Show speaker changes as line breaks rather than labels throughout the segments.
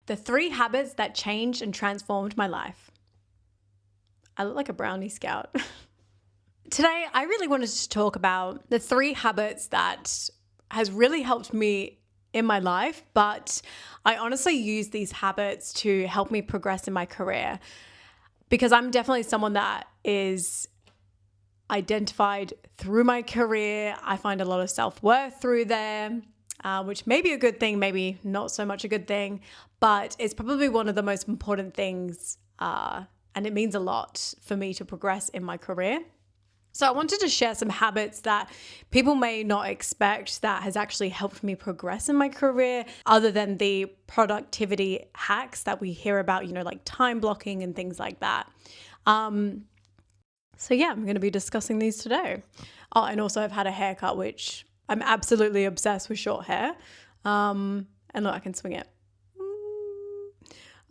The 3 habits that changed and transformed my life. I look like a brownie scout. Today, I really wanted to talk about the 3 habits that has really helped me in my life, but I honestly use these habits to help me progress in my career because I'm definitely someone that is identified through my career. I find a lot of self-worth through there, which may be a good thing, maybe not so much a good thing, but it's probably one of the most important things, and it means a lot for me to progress in my career. So I wanted to share some habits that people may not expect that has actually helped me progress in my career, other than the productivity hacks that we hear about, like time blocking and things like that. So yeah, I'm going to be discussing these today. Oh, and also I've had a haircut, which I'm absolutely obsessed with short hair. And look, I can swing it.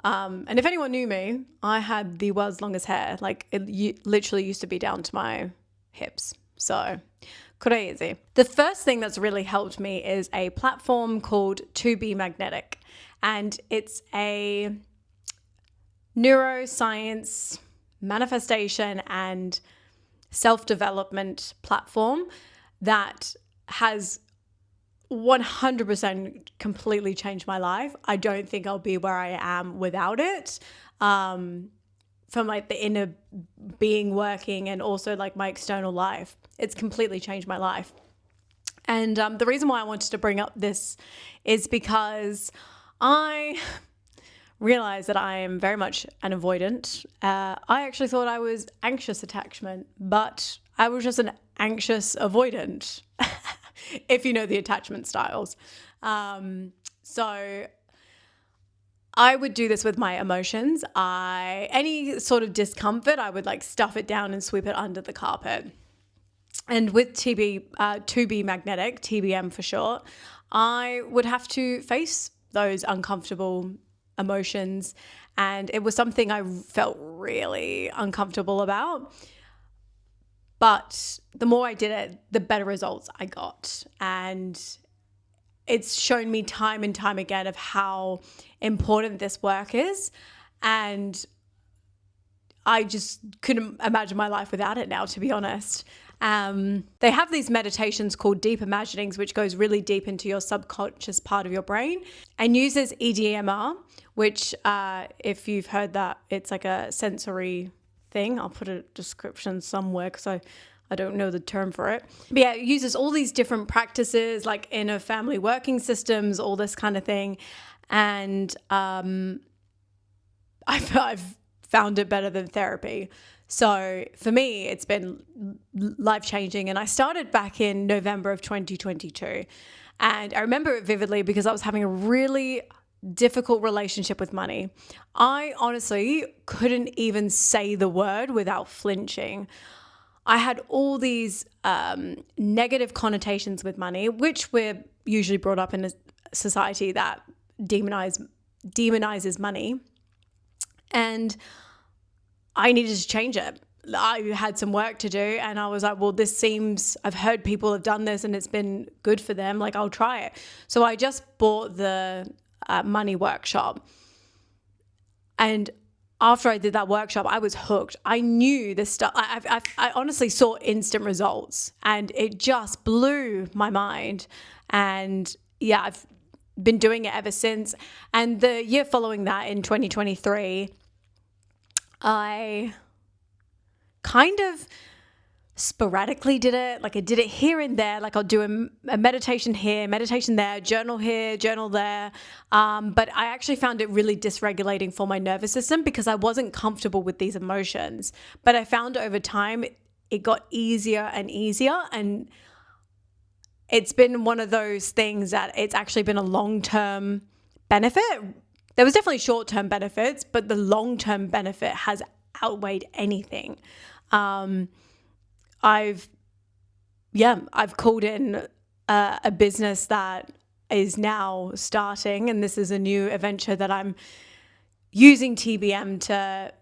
And if anyone knew me, I had the world's longest hair. Like it literally used to be down to my hips. So crazy. The first thing that's really helped me is a platform called To Be Magnetic. And it's a neuroscience, manifestation, and self-development platform that has 100% completely changed my life. I don't think I'll be where I am without it. From like the inner being working and also like my external life. It's completely changed my life. And the reason why I wanted to bring up this is because I realized that I am very much an avoidant. I actually thought I was anxious attachment, but I was just an anxious avoidant, if you know the attachment styles. So I would do this with my emotions. Any sort of discomfort, I would like stuff it down and sweep it under the carpet. And with To Be Magnetic, TBM for short, I would have to face those uncomfortable emotions. And it was something I felt really uncomfortable about. But the more I did it, the better results I got. And it's shown me time and time again of how important this work is. And I just couldn't imagine my life without it now, to be honest. They have these meditations called deep imaginings, which goes really deep into your subconscious part of your brain and uses EDMR, which if you've heard that, it's like a sensory thing. I'll put a description somewhere because I don't know the term for it. But yeah, it uses all these different practices like inner family working systems, all this kind of thing. And I've found it better than therapy. So for me, it's been life-changing. And I started back in November of 2022. And I remember it vividly because I was having a really difficult relationship with money. I honestly couldn't even say the word without flinching. I had all these negative connotations with money, which we're usually brought up in a society that demonizes money. And I needed to change it. I had some work to do and I was like, well, I've heard people have done this and it's been good for them. Like, I'll try it. So I just bought the money workshop. And after I did that workshop, I was hooked. I knew this stuff. I honestly saw instant results and it just blew my mind. And yeah, I've been doing it ever since. And the year following that in 2023, I kind of sporadically did it. Like I did it here and there. Like I'll do a meditation here, meditation there, journal here, journal there. But I actually found it really dysregulating for my nervous system because I wasn't comfortable with these emotions. But I found over time it got easier and easier. And it's been one of those things that it's actually been a long-term benefit. There was definitely short-term benefits, but the long-term benefit has outweighed anything. I've called in a business that is now starting, and this is a new venture that I'm using TBM to,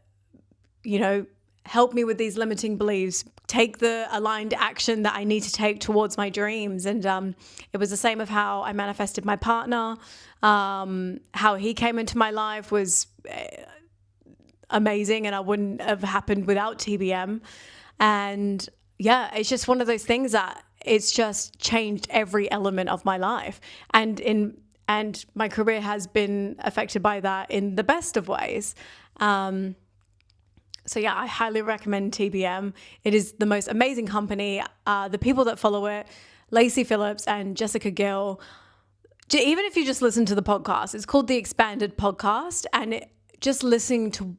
help me with these limiting beliefs, take the aligned action that I need to take towards my dreams. And it was the same of how I manifested my partner. How he came into my life was amazing, and I wouldn't have happened without TBM. And yeah, it's just one of those things that it's just changed every element of my life. And my career has been affected by that in the best of ways. So yeah, I highly recommend TBM. It is the most amazing company. The people that follow it, Lacey Phillips and Jessica Gill, even if you just listen to the podcast, it's called the Expanded Podcast, and just listening to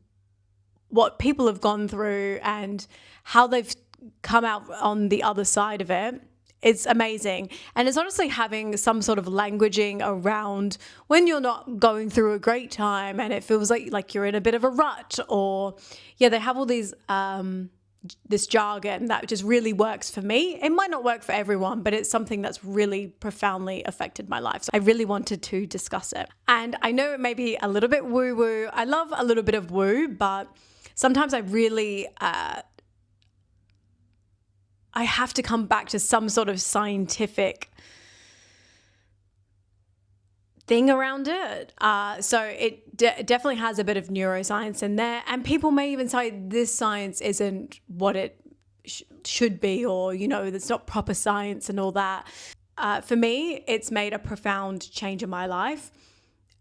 what people have gone through and how they've come out on the other side of it, it's amazing. And it's honestly having some sort of languaging around when you're not going through a great time and it feels like you're in a bit of a rut, or they have all these this jargon that just really works for me. It might not work for everyone, but it's something that's really profoundly affected my life. So I really wanted to discuss it. And I know it may be a little bit woo-woo. I love a little bit of woo, but sometimes I really I have to come back to some sort of scientific thing around it. So it definitely has a bit of neuroscience in there. And people may even say this science isn't what it should be, or, it's not proper science and all that. For me, it's made a profound change in my life.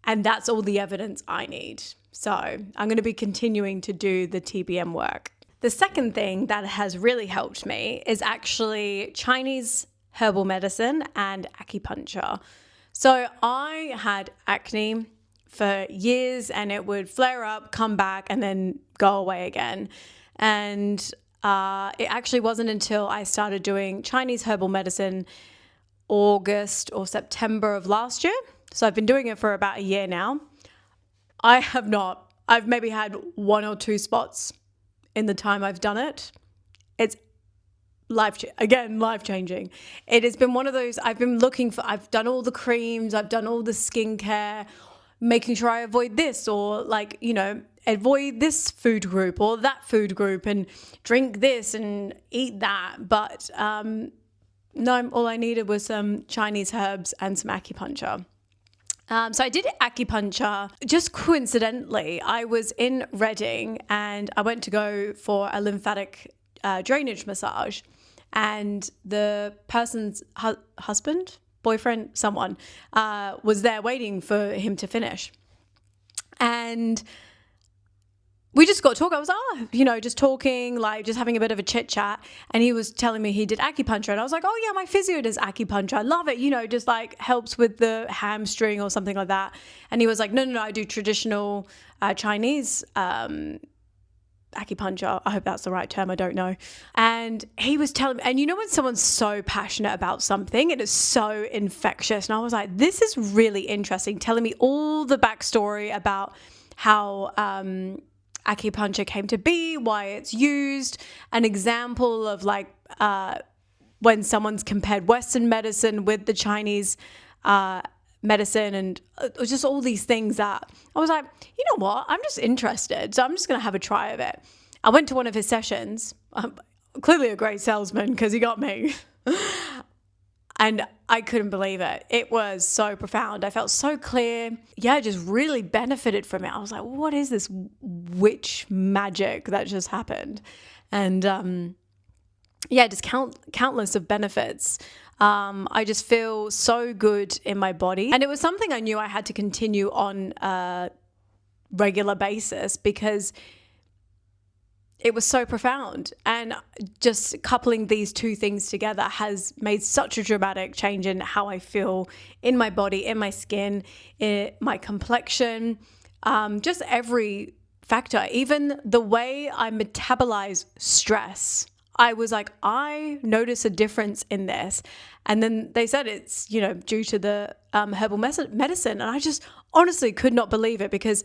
And that's all the evidence I need. So I'm going to be continuing to do the TBM work. The second thing that has really helped me is actually Chinese herbal medicine and acupuncture. So I had acne for years, and it would flare up, come back, and then go away again. And it actually wasn't until I started doing Chinese herbal medicine August or September of last year. So I've been doing it for about a year now. I've maybe had 1 or 2 spots in the time I've done it. It's life-changing. It has been one of those, I've done all the creams, I've done all the skincare, making sure I avoid this, or avoid this food group or that food group, and drink this and eat that. But no, all I needed was some Chinese herbs and some acupuncture. So I did acupuncture just coincidentally. I was in Reading and I went to go for a lymphatic drainage massage, and the person's husband, boyfriend, someone was there waiting for him to finish. And we just got talking. I was like, just talking, just having a bit of a chit chat. And he was telling me he did acupuncture. And I was like, oh yeah, my physio does acupuncture. I love it. Just helps with the hamstring or something like that. And he was like, no, I do traditional Chinese acupuncture. I hope that's the right term. I don't know. And he was telling me, and when someone's so passionate about something, it is so infectious. And I was like, this is really interesting. Telling me all the backstory about how acupuncture came to be, why it's used, an example of when someone's compared Western medicine with the Chinese medicine, and just all these things that I was like, you know what, I'm just interested. So I'm just going to have a try of it. I went to one of his sessions, clearly a great salesman because he got me. And I couldn't believe it. It was so profound. I felt so clear. Yeah, just really benefited from it. I was like, what is this witch magic that just happened? And just countless of benefits. I just feel so good in my body. And it was something I knew I had to continue on a regular basis because it was so profound. And just coupling these two things together has made such a dramatic change in how I feel in my body, in my skin, in my complexion, just every factor, even the way I metabolize stress. I was like, I notice a difference in this. And then they said it's, due to the herbal medicine. And I just honestly could not believe it because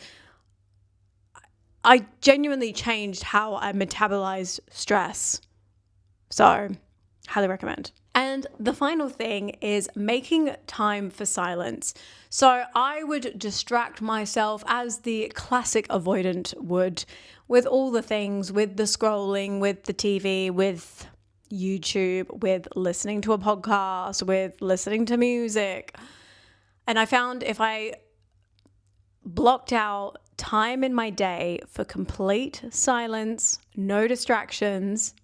I genuinely changed how I metabolized stress. So highly recommend. And the final thing is making time for silence. So I would distract myself as the classic avoidant would with all the things, with the scrolling, with the TV, with YouTube, with listening to a podcast, with listening to music. And I found if I blocked out time in my day for complete silence, no distractions,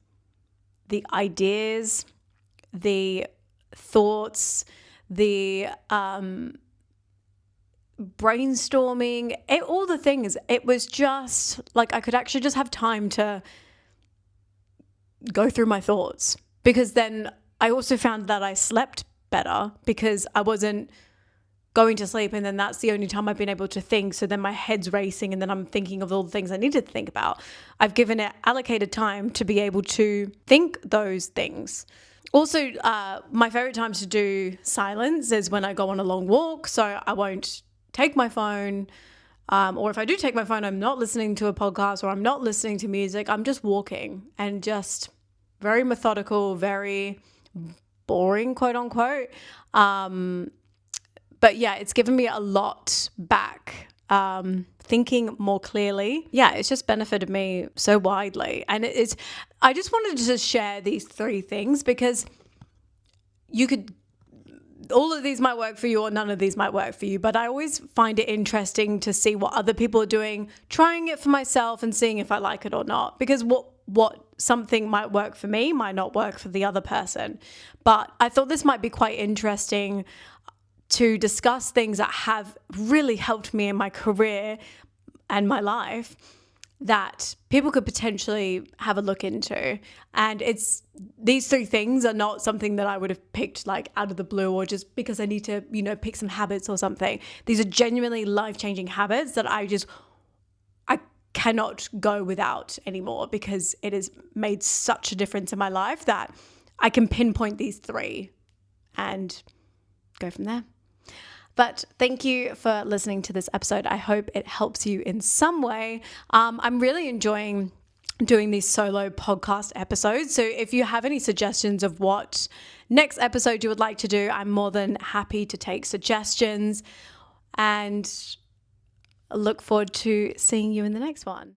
the ideas, the thoughts, the brainstorming, all the things, it was just like I could actually just have time to go through my thoughts, because then I also found that I slept better because I wasn't going to sleep and then that's the only time I've been able to think. So then my head's racing and then I'm thinking of all the things I needed to think about. I've given it allocated time to be able to think those things. Also, my favorite time to do silence is when I go on a long walk. So I won't take my phone, or if I do take my phone, I'm not listening to a podcast or I'm not listening to music. I'm just walking and just very methodical, very boring, quote unquote. But yeah, it's given me a lot back, thinking more clearly. Yeah, it's just benefited me so widely. And I just wanted to just share these 3 things because all of these might work for you or none of these might work for you, but I always find it interesting to see what other people are doing, trying it for myself and seeing if I like it or not, because what something might work for me might not work for the other person. But I thought this might be quite interesting to discuss things that have really helped me in my career and my life that people could potentially have a look into. And these 3 things are not something that I would have picked like out of the blue or just because I need to, pick some habits or something. These are genuinely life-changing habits that I cannot go without anymore because it has made such a difference in my life that I can pinpoint these 3 and go from there. But thank you for listening to this episode. I hope it helps you in some way. I'm really enjoying doing these solo podcast episodes. So if you have any suggestions of what next episode you would like to do, I'm more than happy to take suggestions and look forward to seeing you in the next one.